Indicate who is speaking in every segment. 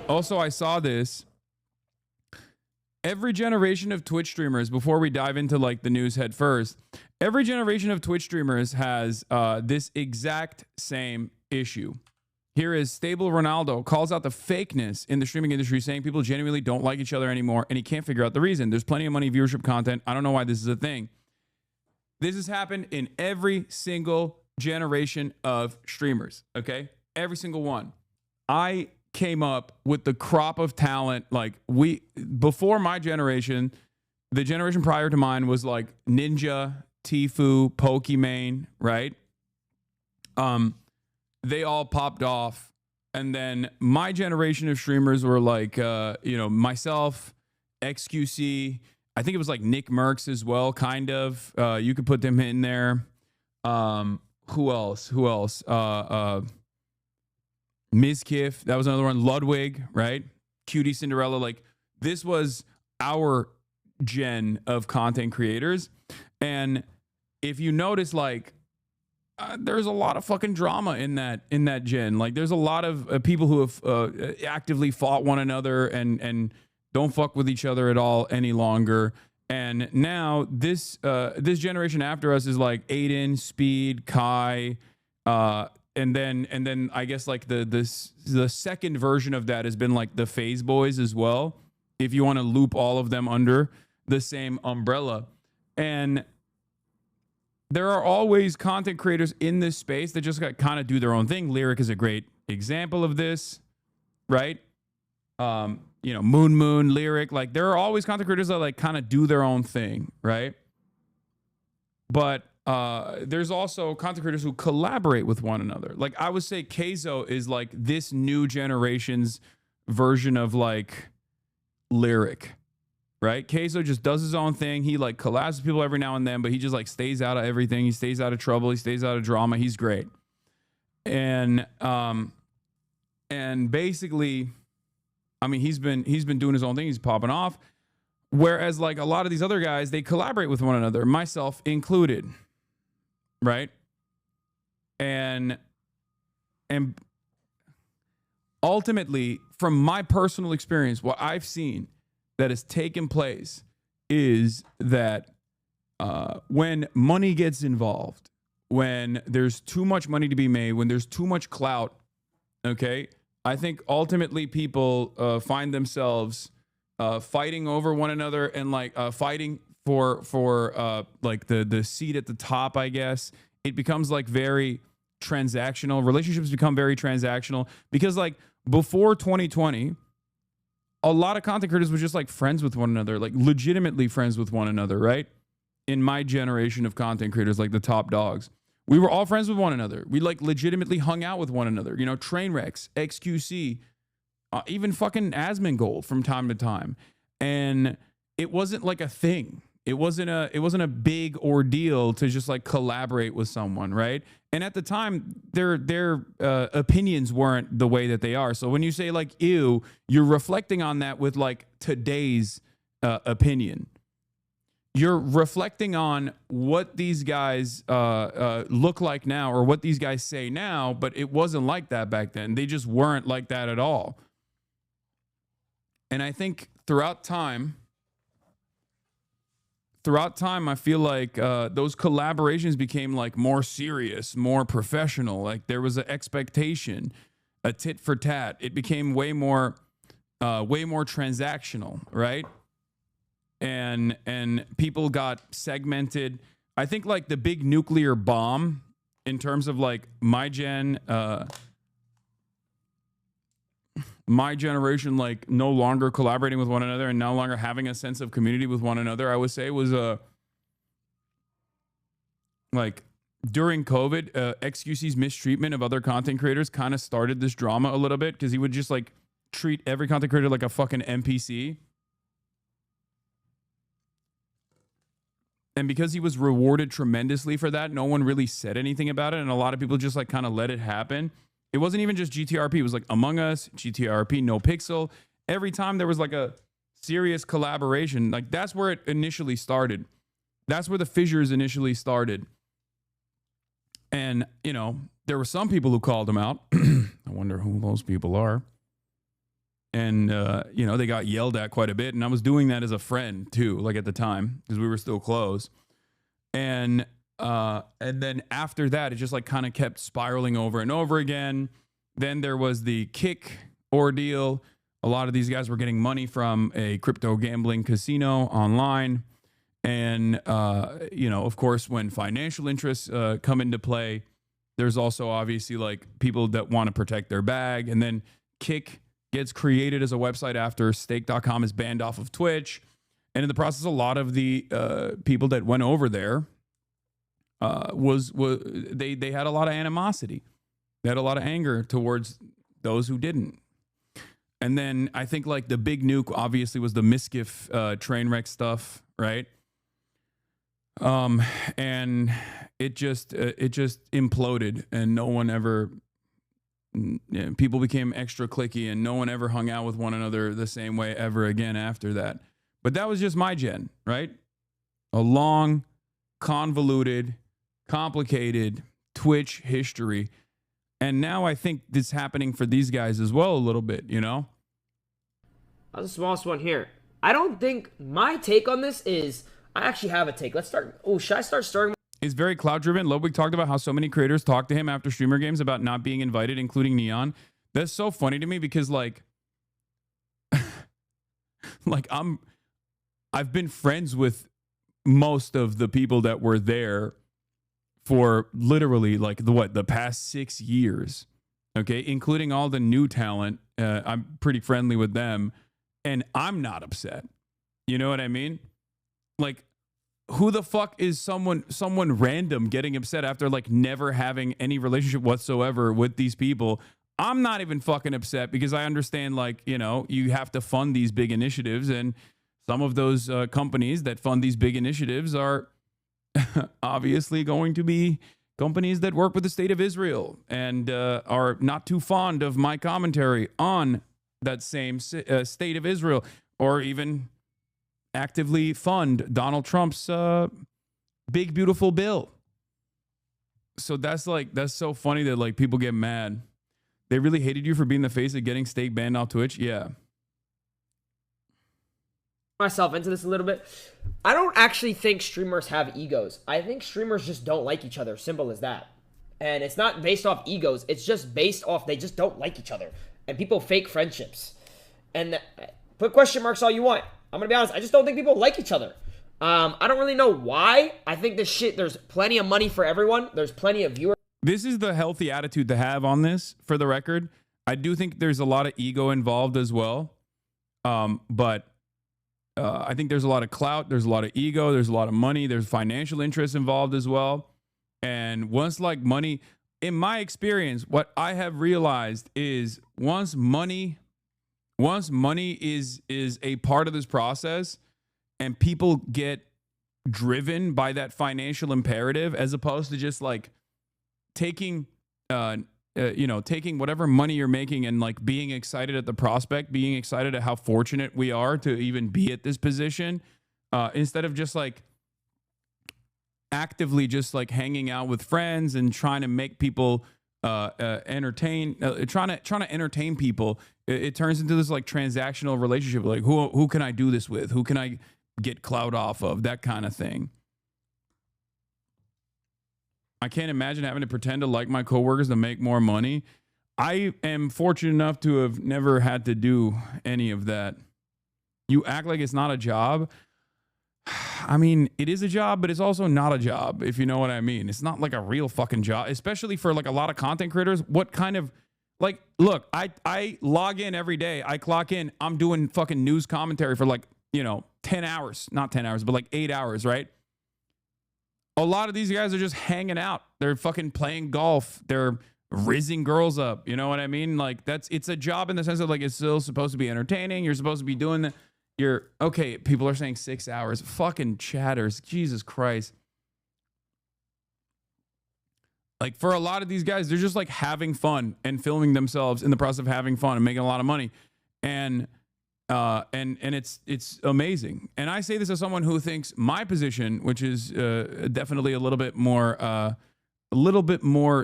Speaker 1: Also, I saw this. Every generation of Twitch streamers, before we dive into like the news head first, every generation of Twitch streamers has this exact same issue. Here is Stable Ronaldo calls out the fakeness in the streaming industry, saying people genuinely don't like each other anymore, and he can't figure out the reason. There's plenty of money, viewership, content. I don't know why this is a thing. This has happened in every single generation of streamers, okay? Every single one. I came up with the crop of talent. Like, before my generation, the generation prior to mine was like Ninja, Tfue, Pokimane, right? They all popped off. And then my generation of streamers were like, myself, XQC. I think it was like Nick Merckx as well, kind of. You could put them in there. Who else? Mizkif, that was another one. Ludwig, right? Cutie Cinderella. Like, this was our gen of content creators. And if you notice, like, there's a lot of fucking drama in that gen. Like, there's a lot of people who have actively fought one another and don't fuck with each other at all any longer. And now this generation after us is like Aiden, Speed, Kai, and then I guess like the second version of that has been like the Phase Boys as well, if you want to loop all of them under the same umbrella. And there are always content creators in this space that just kind of do their own thing. Lyric is a great example of this, right? Moon, Lyric, like there are always content creators that like kind of do their own thing, right? But there's also content creators who collaborate with one another. Like, I would say Keizo is like this new generation's version of like Lyric, right? Keizo just does his own thing. He like collabs with people every now and then, but he just like stays out of everything. He stays out of trouble. He stays out of drama. He's great. And basically, I mean, he's been doing his own thing. He's popping off. Whereas like a lot of these other guys, they collaborate with one another, myself included, right? And ultimately, from my personal experience, what I've seen that has taken place is that when money gets involved, when there's too much money to be made, when there's too much clout, okay, I think ultimately people find themselves fighting over one another and like fighting for like the seat at the top, I guess. It becomes like very transactional. Relationships become very transactional because like before 2020, a lot of content creators were just like friends with one another, like legitimately friends with one another, right? In my generation of content creators, like the top dogs, we were all friends with one another. We like legitimately hung out with one another, you know, Trainwrecks, XQC, even fucking Asmongold from time to time. And it wasn't like a thing. It wasn't a big ordeal to just like collaborate with someone, right? And at the time, their opinions weren't the way that they are. So when you say like, ew, you're reflecting on that with like today's opinion. You're reflecting on what these guys look like now or what these guys say now, but it wasn't like that back then. They just weren't like that at all. And I think throughout time, I feel like those collaborations became like more serious, more professional. Like there was an expectation, a tit for tat. It became way more transactional, right? And people got segmented. I think like the big nuclear bomb in terms of like my generation, like no longer collaborating with one another and no longer having a sense of community with one another, I would say was like during COVID, XQC's mistreatment of other content creators kind of started this drama a little bit because he would just like treat every content creator like a fucking NPC. And because he was rewarded tremendously for that, no one really said anything about it. And a lot of people just like kind of let it happen. It wasn't even just GTRP. It was like Among Us, GTRP, No Pixel. Every time there was like a serious collaboration, like that's where it initially started. That's where the fissures initially started. And, you know, there were some people who called him out. I wonder who those people are. And you know, they got yelled at quite a bit, and I was doing that as a friend too, like at the time, because we were still close. And then after that, it just like kind of kept spiraling over and over again. Then there was the kick ordeal. A lot of these guys were getting money from a crypto gambling casino online. And, you know, of course, when financial interests come into play, there's also obviously like people that want to protect their bag. And then Kick gets created as a website after stake.com is banned off of Twitch. And in the process, a lot of the people that went over there they had a lot of animosity. They had a lot of anger towards those who didn't. And then I think like the big nuke obviously was the Miskiff train wreck stuff, right? And it just imploded, and no one ever. People became extra cliquey, and no one ever hung out with one another the same way ever again after that. But that was just my gen, right? A long, convoluted, complicated Twitch history. And now I think this is happening for these guys as well a little bit, you know?
Speaker 2: That's the smallest one here. I don't think my take on this is, I actually have a take. Let's start. Oh, should I start starting?
Speaker 1: It's very cloud driven. Ludwig talked about how so many creators talk to him after streamer games about not being invited, including Neon. That's so funny to me because like I've been friends with most of the people that were there for literally like the past 6 years, okay, including all the new talent. I'm pretty friendly with them, and I'm not upset. You know what I mean? Like, who the fuck is someone random getting upset after like never having any relationship whatsoever with these people? I'm not even fucking upset because I understand, like, you know, you have to fund these big initiatives, and some of those companies that fund these big initiatives are obviously going to be companies that work with the state of Israel and are not too fond of my commentary on that same state of Israel, or even actively fund Donald Trump's big, beautiful bill. So that's so funny that like people get mad. They really hated you for being the face of getting stake banned off Twitch. Yeah.
Speaker 2: Myself into this a little bit. I don't actually think streamers have egos. I think streamers just don't like each other. Simple as that. And it's not based off egos. It's just based off they just don't like each other. And people fake friendships. And put question marks all you want. I'm going to be honest. I just don't think people like each other. I don't really know why. I think this shit, there's plenty of money for everyone. There's plenty of viewers.
Speaker 1: This is the healthy attitude to have on this, for the record. I do think there's a lot of ego involved as well. But I think there's a lot of clout. There's a lot of ego. There's a lot of money. There's financial interests involved as well. And once like money, in my experience, what I have realized is once money is a part of this process and people get driven by that financial imperative, as opposed to just like taking taking whatever money you're making and like being excited at the prospect, being excited at how fortunate we are to even be at this position, instead of just like actively just like hanging out with friends and trying to make people trying to entertain people. It turns into this like transactional relationship. Like who can I do this with? Who can I get clout off of? That kind of thing. I can't imagine having to pretend to like my coworkers to make more money. I am fortunate enough to have never had to do any of that. You act like it's not a job. I mean, it is a job, but it's also not a job, if you know what I mean. It's not like a real fucking job, especially for like a lot of content creators. What kind of, like, look, I log in every day. I clock in. I'm doing fucking news commentary for like, 10 hours, not 10 hours, but like 8 hours, right? A lot of these guys are just hanging out. They're fucking playing golf. They're rizzing girls up. You know what I mean? Like it's a job in the sense of like, it's still supposed to be entertaining. You're supposed to be doing that. Okay. People are saying 6 hours. Fucking chatters. Jesus Christ. Like for a lot of these guys, they're just like having fun and filming themselves in the process of having fun and making a lot of money. And it's amazing. And I say this as someone who thinks my position, which is definitely a little bit more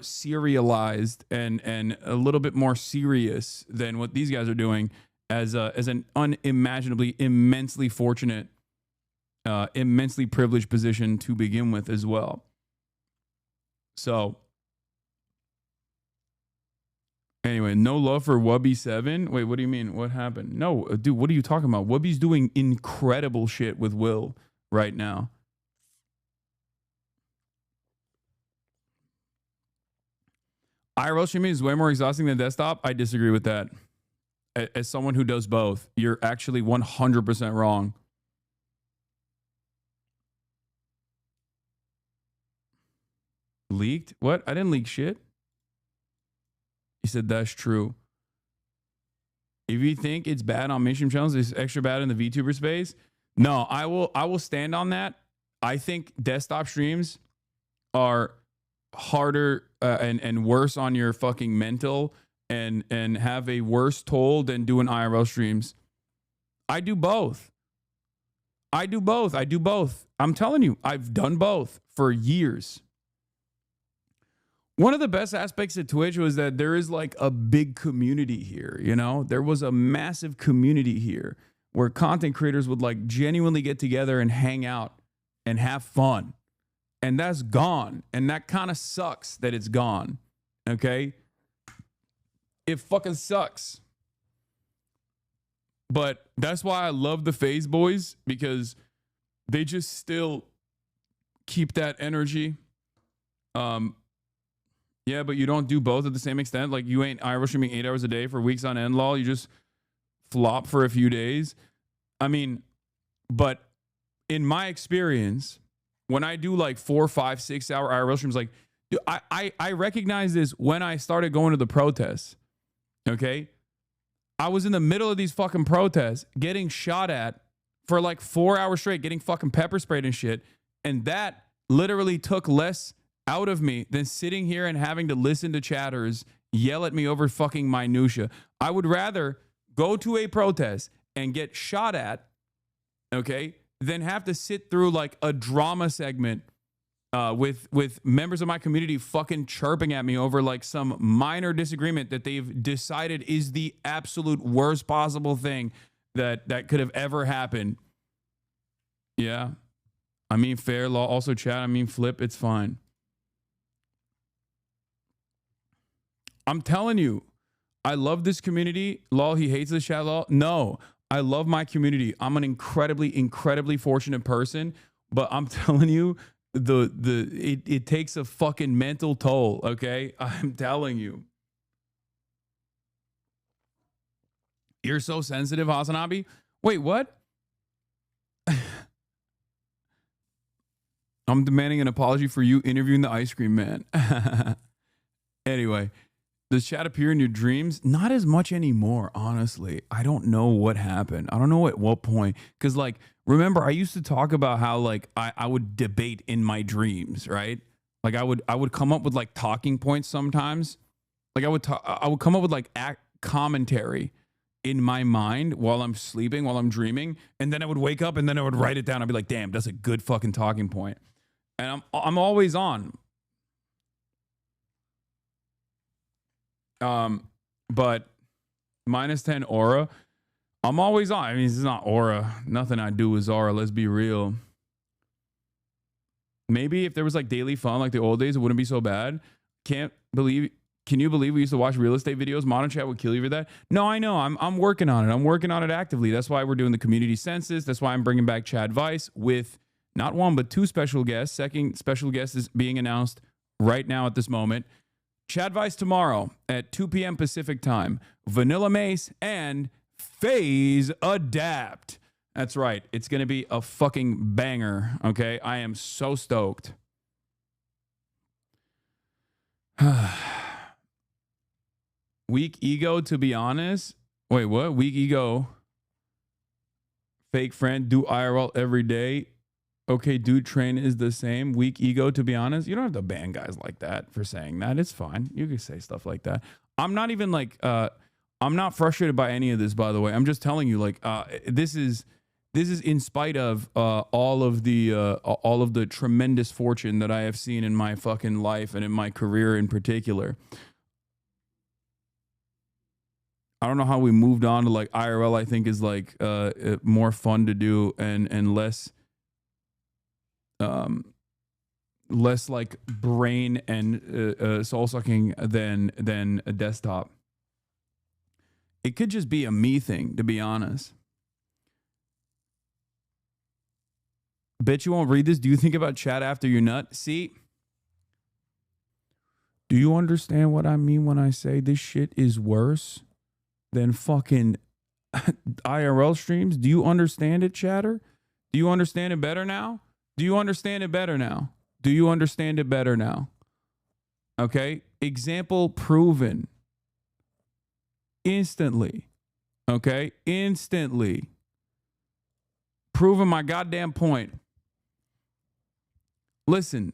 Speaker 1: serialized and a little bit more serious than what these guys are doing, as an unimaginably, immensely fortunate, immensely privileged position to begin with as well. So anyway, no love for Wubby7. Wait, what do you mean? What happened? No, dude, what are you talking about? Wubby's doing incredible shit with Will right now. IRL streaming is way more exhausting than desktop. I disagree with that. As someone who does both, you're actually 100% wrong. Leaked? What? I didn't leak shit. He said that's true. If you think it's bad on mainstream channels, it's extra bad in the VTuber space. No, I will stand on that. I think desktop streams are harder and worse on your fucking mental and have a worse toll than doing IRL streams. I do both. I'm telling you, I've done both for years. One of the best aspects of Twitch was that there is like a big community here, you know? There was a massive community here where content creators would like genuinely get together and hang out and have fun. And that's gone. And that kind of sucks that it's gone. Okay? It fucking sucks. But that's why I love the FaZe boys, because they just still keep that energy. Yeah, but you don't do both at the same extent. Like, you ain't IRL streaming 8 hours a day for weeks on end, lol. You just flop for a few days. I mean, but in my experience, when I do like 4, 5, 6 hour IRL streams, like, dude, I recognize this when I started going to the protests. Okay? I was in the middle of these fucking protests getting shot at for like 4 hours straight, getting fucking pepper sprayed and shit. And that literally took less out of me than sitting here and having to listen to chatters yell at me over fucking minutia. I would rather go to a protest and get shot at, okay, than have to sit through like a drama segment with members of my community fucking chirping at me over like some minor disagreement that they've decided is the absolute worst possible thing that could have ever happened. Yeah. I mean, fair law. Also, chat. I mean, flip. It's fine. I'm telling you, I love this community. Lol, he hates the chat, lol. No, I love my community. I'm an incredibly fortunate person, but I'm telling you, it takes a fucking mental toll, okay? I'm telling you. You're so sensitive, Hasanabi. Wait, what? I'm demanding an apology for you interviewing the ice cream man. Anyway. Does chat appear in your dreams? Not as much anymore, honestly. I don't know what happened. I don't know at what point. Because, like, remember, I used to talk about how, like, I would debate in my dreams, right? Like, I would come up with, like, talking points sometimes. Like, I would come up with, like, commentary in my mind while I'm sleeping, while I'm dreaming. And then I would wake up and then I would write it down. I'd be like, damn, that's a good fucking talking point. And I'm always on. But minus 10 aura, I'm always on. I mean, it's not aura. Nothing I do is aura. Let's be real. Maybe if there was like daily fun, like the old days, it wouldn't be so bad. Can you believe we used to watch real estate videos? Modern chat would kill you for that. No, I know. I'm working on it. I'm working on it actively. That's why we're doing the community census. That's why I'm bringing back Chad Vice with not one, but 2 special guests. Second special guest is being announced right now at this moment. Chad Vice tomorrow at 2 p.m. Pacific time. Vanilla Mace and FaZe Adapt. That's right. It's going to be a fucking banger. Okay. I am so stoked. Weak ego, to be honest. Wait, what? Weak ego. Fake friend, do IRL every day. Okay, dude, train is the same. Weak ego, to be honest. You don't have to ban guys like that for saying that. It's fine. You can say stuff like that. I'm not even like, I'm not frustrated by any of this, by the way. I'm just telling you, like, this is in spite of all of the tremendous fortune that I have seen in my fucking life and in my career in particular. I don't know how we moved on to like IRL. I think is like more fun to do and less less like brain and soul sucking than a desktop. It could just be a me thing, to be honest. Bet you won't read this. Do you think about chat after you nut? See? Do you understand what I mean when I say this shit is worse than fucking IRL streams? Do you understand it, chatter? Do you understand it better now? Do you understand it better now? Do you understand it better now? Okay? Example proven. Instantly. Okay? Instantly. Proving my goddamn point. Listen.